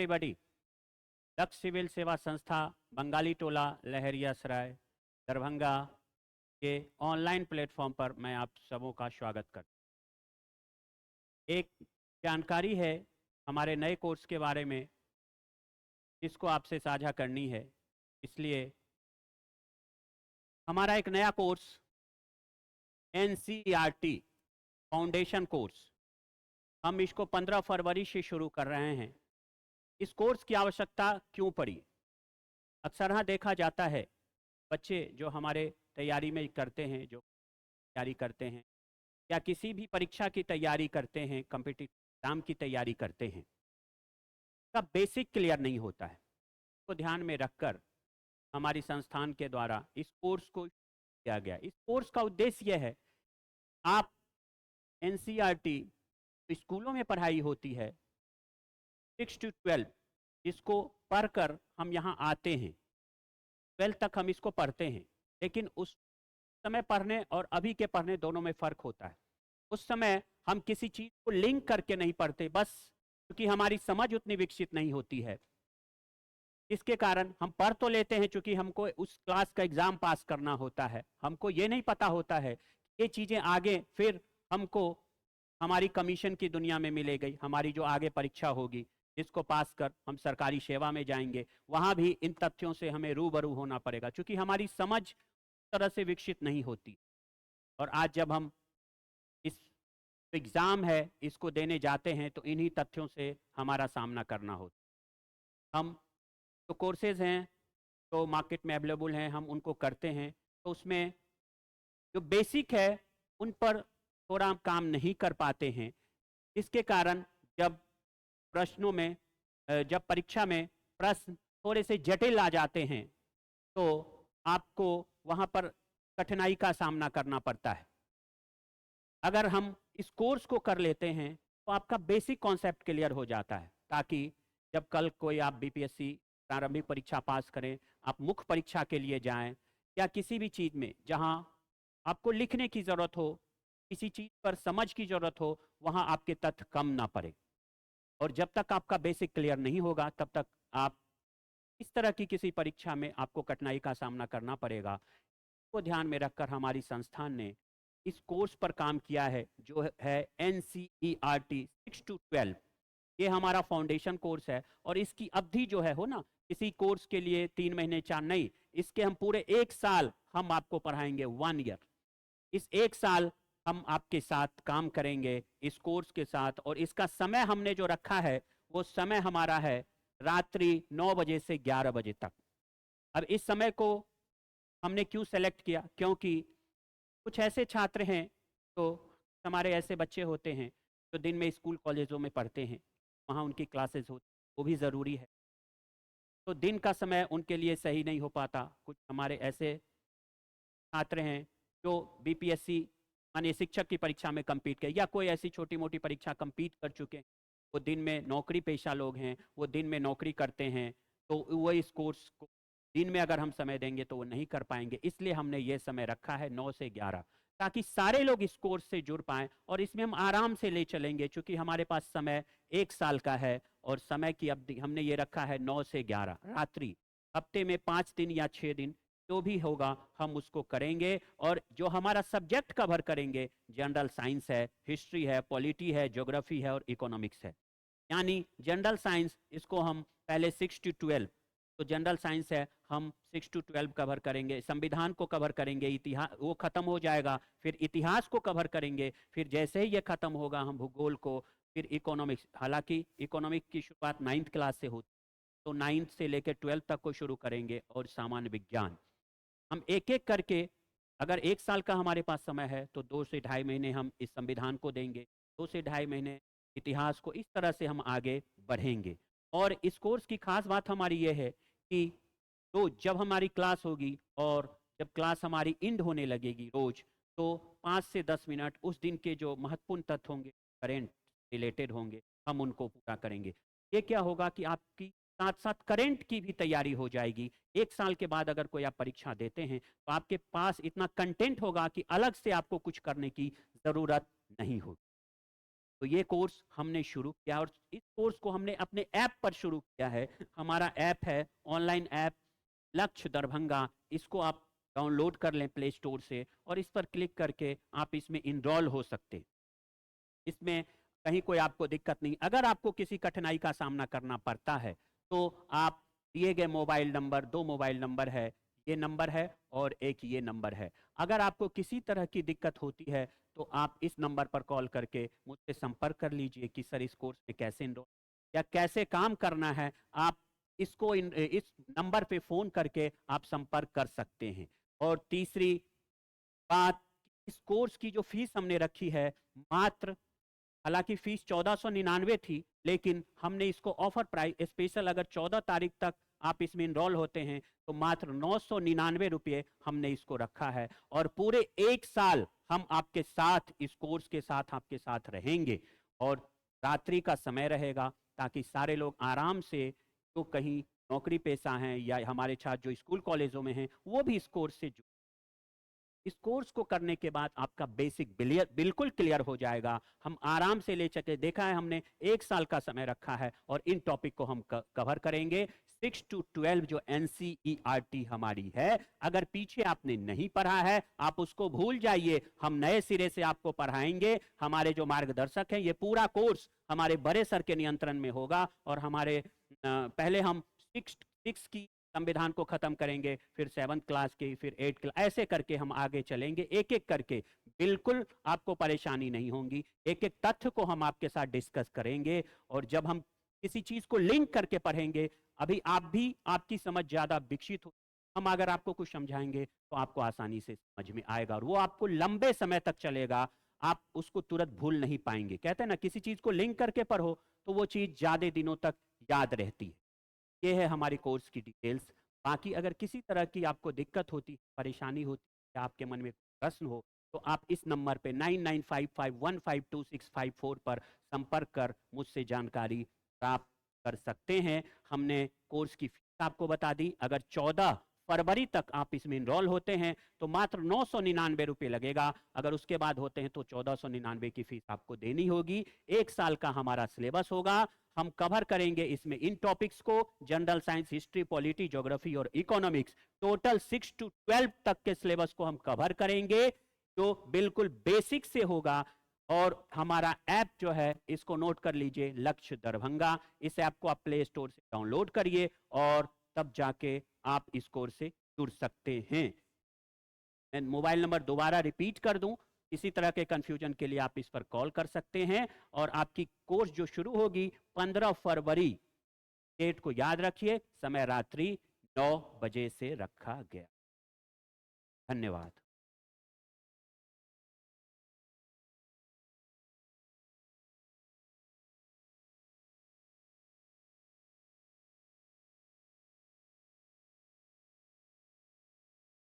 everybody. दक्ष civil सेवा संस्था बंगाली टोला लहरिया सराय दरभंगा के ऑनलाइन प्लेटफॉर्म पर मैं आप सबों का स्वागत करता हूँ। एक जानकारी है हमारे नए कोर्स के बारे में, जिसको आपसे साझा करनी है। इसलिए हमारा एक नया कोर्स NCERT फाउंडेशन कोर्स, हम इसको 15 फरवरी से शुरू कर रहे हैं। इस कोर्स की आवश्यकता क्यों पड़ी? अक्सर देखा जाता है बच्चे जो हमारे तैयारी में करते हैं, जो तैयारी करते हैं या किसी भी परीक्षा की तैयारी करते हैं, कॉम्पिटिटिव एग्जाम की तैयारी करते हैं, का बेसिक क्लियर नहीं होता है। को ध्यान में रखकर हमारी संस्थान के द्वारा इस कोर्स को किया गया। इस कोर्स का उद्देश्य यह है, आप NCERT स्कूलों में पढ़ाई होती है 6 to 12, इसको पढ़कर हम यहाँ आते हैं, 12 तक हम इसको पढ़ते हैं। लेकिन उस समय पढ़ने और अभी के पढ़ने दोनों में फर्क होता है। उस समय हम किसी चीज को लिंक करके नहीं पढ़ते, बस क्योंकि हमारी समझ उतनी विकसित नहीं होती है। इसके कारण हम पढ़ तो लेते हैं, चूंकि हमको उस क्लास का एग्जाम पास करना होता है। हमको ये नहीं पता होता है ये चीजें आगे फिर हमको हमारी कमीशन की दुनिया में मिलेगी, हमारी जो आगे परीक्षा होगी जिसको पास कर हम सरकारी सेवा में जाएंगे, वहां भी इन तथ्यों से हमें रूबरू होना पड़ेगा, क्योंकि हमारी समझ तरह से विकसित नहीं होती। और आज जब हम इस एग्जाम है इसको देने जाते हैं तो इन्हीं तथ्यों से हमारा सामना करना होता। हम तो कोर्सेज हैं तो मार्केट में अवेलेबल हैं, हम उनको करते हैं, तो उसमें जो बेसिक है उन पर थोड़ा हम काम नहीं कर पाते हैं। इसके कारण जब प्रश्नों में जब परीक्षा में प्रश्न थोड़े से जटिल आ जाते हैं तो आपको वहां पर कठिनाई का सामना करना पड़ता है। अगर हम इस कोर्स को कर लेते हैं तो आपका बेसिक कॉन्सेप्ट क्लियर हो जाता है, ताकि जब कल कोई आप BPSC प्रारंभिक परीक्षा पास करें, आप मुख्य परीक्षा के लिए जाएं या किसी भी चीज में जहां आपको लिखने की जरूरत हो, किसी चीज पर समझ की जरूरत हो, वहां आपके तथ्य कम ना पड़े। और जब तक आपका बेसिक क्लियर नहीं होगा तब तक आप इस तरह की किसी परीक्षा में आपको कठिनाई का सामना करना पड़ेगा। को ध्यान में रखकर हमारी संस्थान ने इस कोर्स पर काम किया है, जो है NCERT 6 to 12। ये हमारा फाउंडेशन कोर्स है और इसकी अवधि जो है किसी कोर्स के लिए 3 महीने 4 नहीं, इसके हम पूरे 1 साल हम आपको पढ़ाएंगे, 1 ईयर। इस 1 साल हम आपके साथ काम करेंगे इस कोर्स के साथ, और इसका समय हमने जो रखा है वो समय हमारा है रात्रि 9 बजे से 11 बजे तक। अब इस समय को हमने क्यों सेलेक्ट किया? क्योंकि कुछ ऐसे छात्र हैं, तो हमारे ऐसे बच्चे होते हैं जो दिन में स्कूल कॉलेजों में पढ़ते हैं, वहाँ उनकी क्लासेस होती, वो भी ज़रूरी है, तो दिन का समय उनके लिए सही नहीं हो पाता। कुछ हमारे ऐसे छात्र हैं जो BPSC माने शिक्षक की परीक्षा में कम्पीट किए या कोई ऐसी छोटी मोटी परीक्षा कम्पीट कर चुके हैं, वो दिन में नौकरी पेशा लोग हैं, वो दिन में नौकरी करते हैं, तो वो इस कोर्स को दिन में अगर हम समय देंगे तो वो नहीं कर पाएंगे। इसलिए हमने ये समय रखा है 9 से 11, ताकि सारे लोग इस कोर्स से जुड़ पाएं और इसमें हम आराम से ले चलेंगे, क्योंकि हमारे पास समय 1 साल का है और समय की अवधि हमने ये रखा है 9 से 11 रात्रि। हफ्ते में 5 दिन या 6 दिन जो भी होगा हम उसको करेंगे, और जो हमारा सब्जेक्ट कवर करेंगे जनरल साइंस है, हिस्ट्री है, पॉलिटी है, ज्योग्राफी है और इकोनॉमिक्स है। यानी जनरल साइंस इसको हम पहले 6 to 12, तो जनरल साइंस है हम 6 to 12 कवर करेंगे, संविधान को कवर करेंगे, इतिहास वो खत्म हो जाएगा, फिर इतिहास को कवर करेंगे, फिर जैसे ही ये खत्म होगा हम भूगोल को, फिर इकोनॉमिक्स। हालांकि इकोनॉमिक्स की शुरुआत 9th क्लास से होती, तो 9th से लेकर 12th तक को शुरू करेंगे, और सामान्य विज्ञान हम एक एक करके, अगर 1 साल का हमारे पास समय है तो 2 से ढाई महीने हम इस संविधान को देंगे, 2 से ढाई महीने इतिहास को, इस तरह से हम आगे बढ़ेंगे। और इस कोर्स की खास बात हमारी ये है कि तो जब हमारी क्लास होगी और जब क्लास हमारी इंड होने लगेगी रोज, तो 5 से 10 मिनट उस दिन के जो महत्वपूर्ण तथ्य होंगे, करेंट रिलेटेड होंगे, हम उनको पूरा करेंगे। ये क्या होगा कि आपकी साथ साथ करंट की भी तैयारी हो जाएगी। 1 साल के बाद अगर कोई आप परीक्षा देते हैं तो आपके पास इतना कंटेंट होगा कि अलग से आपको कुछ करने की जरूरत नहीं होगी। तो ये कोर्स हमने शुरू किया और इस कोर्स को हमने अपने ऐप पर शुरू किया है। हमारा ऐप है, ऑनलाइन ऐप लक्ष्य दरभंगा। इसको आप डाउनलोड कर लें प्ले स्टोर से और इस पर क्लिक करके आप इसमें इनरोल हो सकते हैं। इसमें कहीं कोई आपको दिक्कत नहीं। अगर आपको किसी कठिनाई का सामना करना पड़ता है तो आप दिए गए मोबाइल नंबर, 2 मोबाइल नंबर है, ये नंबर है और एक ये नंबर है। अगर आपको किसी तरह की दिक्कत होती है तो आप इस नंबर पर कॉल करके मुझसे संपर्क कर लीजिए कि सर इस कोर्स में कैसे इनरोल या कैसे काम करना है। आप इसको इस नंबर पे फ़ोन करके आप संपर्क कर सकते हैं। और तीसरी बात, इस कोर्स की जो फीस हमने रखी है मात्र, हालांकि फीस 1499 थी, लेकिन हमने इसको ऑफर प्राइस स्पेशल, अगर 14 तारीख तक आप इसमें इनरोल होते हैं तो मात्र 999 रुपये हमने इसको रखा है। और पूरे 1 साल हम आपके साथ, इस कोर्स के साथ आपके साथ रहेंगे और रात्रि का समय रहेगा ताकि सारे लोग आराम से, जो कहीं नौकरी पेशा हैं या हमारे छात्र जो स्कूल कॉलेजों में हैं, वो भी इस कोर्स से जुड़। इस कोर्स को करने के बाद आपका बेसिक बिल्कुल क्लियर हो जाएगा। हम आराम से ले सके, देखा है हमने 1 साल का समय रखा है और इन टॉपिक को हम कवर करेंगे। 6 to 12 जो NCERT हमारी है, अगर पीछे आपने नहीं पढ़ा है आप उसको भूल जाइए, हम नए सिरे से आपको पढ़ाएंगे। हमारे जो मार्गदर्शक हैं, ये पूरा कोर्स हमारे बड़े सर के नियंत्रण में होगा और हमारे पहले हम 6 की संविधान को खत्म करेंगे, फिर 7th क्लास की, फिर 8th क्लास, ऐसे करके हम आगे चलेंगे एक एक करके। बिल्कुल आपको परेशानी नहीं होगी, एक एक तथ्य को हम आपके साथ डिस्कस करेंगे और जब हम किसी चीज को लिंक करके पढ़ेंगे, अभी आप भी, आपकी समझ ज्यादा विकसित हो, हम अगर आपको कुछ समझाएंगे तो आपको आसानी से समझ में आएगा और वो आपको लंबे समय तक चलेगा, आप उसको तुरंत भूल नहीं पाएंगे। कहते हैं ना, किसी चीज को लिंक करके पढ़ो तो वो चीज ज्यादा दिनों तक याद रहती है। ये है हमारी कोर्स की डिटेल्स। बाकी अगर किसी तरह की आपको दिक्कत होती, परेशानी होती या आपके मन में प्रश्न हो तो आप इस नंबर पे 9955152654 पर संपर्क कर मुझसे जानकारी प्राप्त कर सकते हैं। हमने कोर्स की फीस आपको बता दी। अगर 14 फरवरी तक आप इसमें इनरोल होते हैं तो मात्र 999 रुपये लगेगा। अगर उसके बाद होते हैं तो 1499 की फीस आपको देनी होगी। 1 साल का हमारा सिलेबस होगा। हम कवर करेंगे इसमें इन टॉपिक्स को, general science, history, polity, geography और इकोनॉमिक्स। टोटल 6 to 12 तक के सिलेबस को हम कवर करेंगे जो बिल्कुल बेसिक से होगा। और हमारा ऐप जो है, इसको नोट कर लीजिए, लक्ष्य दरभंगा। इस ऐप को आप प्ले स्टोर से डाउनलोड करिए और तब जाके आप इस कोर्स से जुड़ सकते हैं। मैं मोबाइल नंबर दोबारा रिपीट कर दूं, इसी तरह के कंफ्यूजन के लिए आप इस पर कॉल कर सकते हैं। और आपकी कोर्स जो शुरू होगी 15 फरवरी, डेट को याद रखिए, समय रात्रि 9 बजे से रखा गया। धन्यवाद।